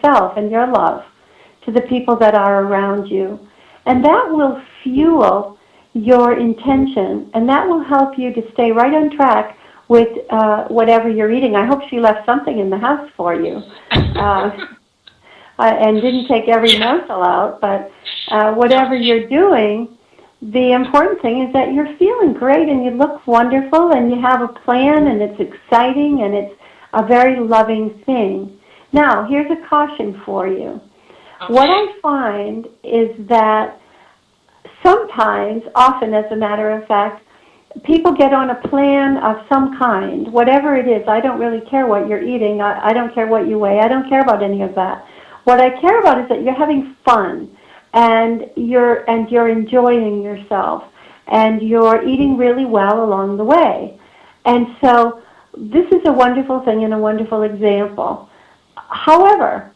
yourself and your love to the people that are around you. And that will fuel your intention, and that will help you to stay right on track with whatever you're eating. I hope she left something in the house for you. And didn't take every morsel out, but whatever you're doing, the important thing is that you're feeling great and you look wonderful and you have a plan and it's exciting and it's a very loving thing. Now, here's a caution for you. Okay. What I find is that sometimes, often as a matter of fact, people get on a plan of some kind, whatever it is. I don't really care what you're eating. I don't care what you weigh. I don't care about any of that. What I care about is that you're having fun and you're enjoying yourself and you're eating really well along the way. And so this is a wonderful thing and a wonderful example. However,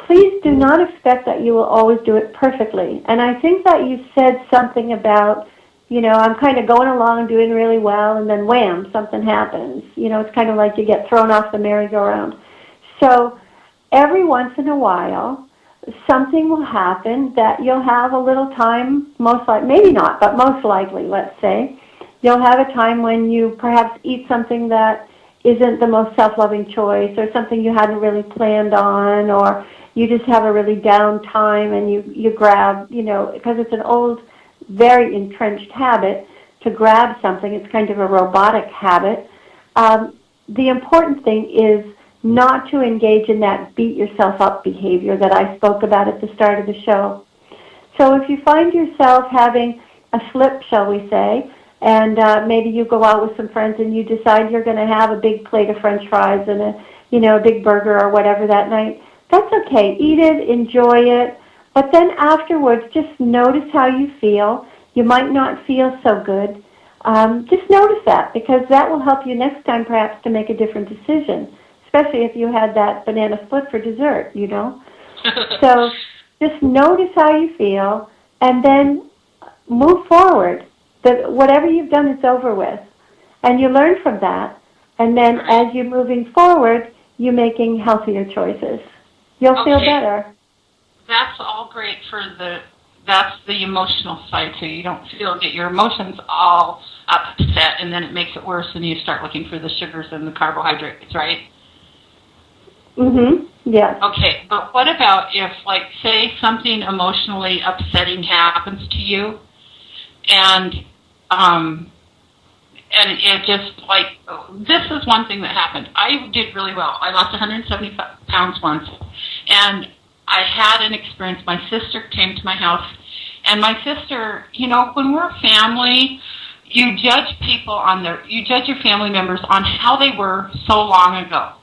please do not expect that you will always do it perfectly. And I think that you said something about, I'm kind of going along doing really well, and then wham, something happens. It's kind of like you get thrown off the merry-go-round. So every once in a while, something will happen that you'll have a little time, maybe not, but most likely, let's say, you'll have a time when you perhaps eat something that isn't the most self-loving choice, or something you hadn't really planned on, or you just have a really down time and you grab, because it's an old, very entrenched habit to grab something. It's kind of a robotic habit. The important thing is not to engage in that beat yourself up behavior that I spoke about at the start of the show. So if you find yourself having a slip, shall we say, and maybe you go out with some friends and you decide you're going to have a big plate of French fries and a big burger or whatever that night, that's okay. Eat it, enjoy it, but then afterwards just notice how you feel. You might not feel so good. Just notice that, because that will help you next time perhaps to make a different decision, especially if you had that banana split for dessert, So just notice how you feel and then move forward. Whatever you've done is over with. And you learn from that. And then as you're moving forward, you're making healthier choices. You'll feel better. That's all great that's the emotional side, so you don't get your emotions all upset, and then it makes it worse, and you start looking for the sugars and the carbohydrates, right? Mm-hmm. Yes. Okay, but what about if, say something emotionally upsetting happens to you, and it just, this is one thing that happened. I did really well. I lost 170 pounds once, and I had an experience. My sister came to my house, and my sister, when we're a family, you judge you judge your family members on how they were so long ago.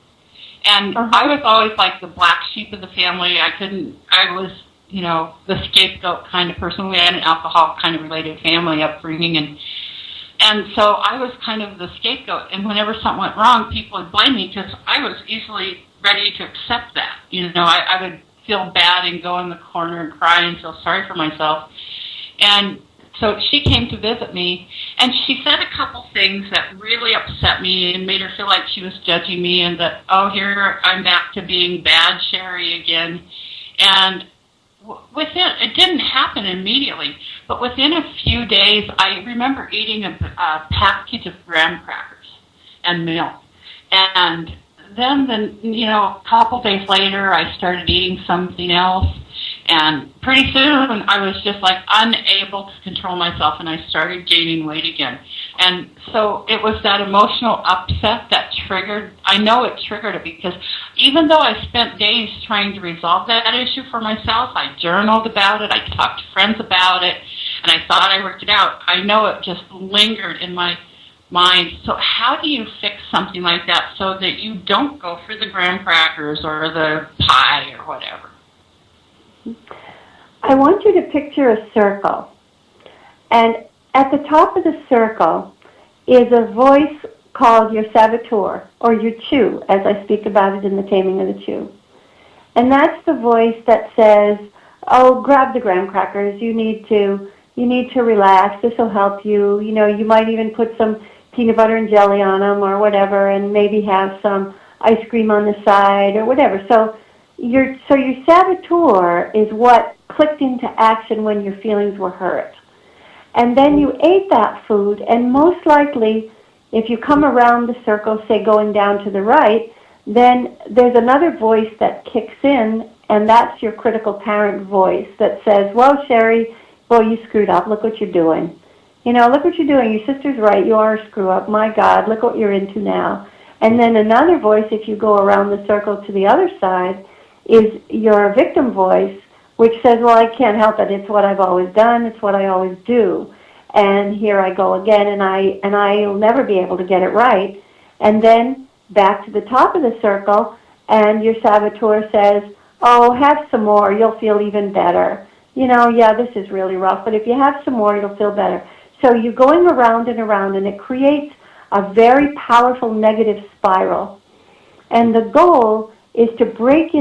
And I was always like the black sheep of the family. I was, the scapegoat kind of person. We had an alcohol kind of related family upbringing, and so I was kind of the scapegoat. And whenever something went wrong, people would blame me because I was easily ready to accept that. I would feel bad and go in the corner and cry and feel sorry for myself. And so she came to visit me, and she said a couple things that really upset me and made her feel like she was judging me, and that, here I'm back to being bad Sherry again. And it didn't happen immediately, but within a few days, I remember eating a package of graham crackers and milk. And then, a couple days later, I started eating something else, and pretty soon I was just unable to control myself, and I started gaining weight again. And so it was that emotional upset that triggered. I know it triggered it, because even though I spent days trying to resolve that issue for myself, I journaled about it, I talked to friends about it, and I thought I worked it out. I know it just lingered in my mind. So how do you fix something like that so that you don't go for the graham crackers or the pie or whatever? I want you to picture a circle. And at the top of the circle is a voice called your saboteur, or your chew, as I speak about it in The Taming of the Chew. And that's the voice that says, grab the graham crackers, you need to relax, this will help you. You might even put some peanut butter and jelly on them or whatever, and maybe have some ice cream on the side or whatever. So so your saboteur is what clicked into action when your feelings were hurt. And then you ate that food, and most likely, if you come around the circle, say going down to the right, then there's another voice that kicks in, and that's your critical parent voice that says, well, Sherry, boy, you screwed up. Look what you're doing. You know, look what you're doing. Your sister's right. You are a screw-up. My God, look what you're into now. And then another voice, if you go around the circle to the other side, is your victim voice, which says, well, I can't help it. It's what I've always done. It's what I always do. And here I go again, and I'll never be able to get it right. And then back to the top of the circle, and your saboteur says, oh, have some more. You'll feel even better. You know, yeah, this is really rough, but if you have some more, you'll feel better. So you're going around, and it creates a very powerful negative spiral. And the goal is to break in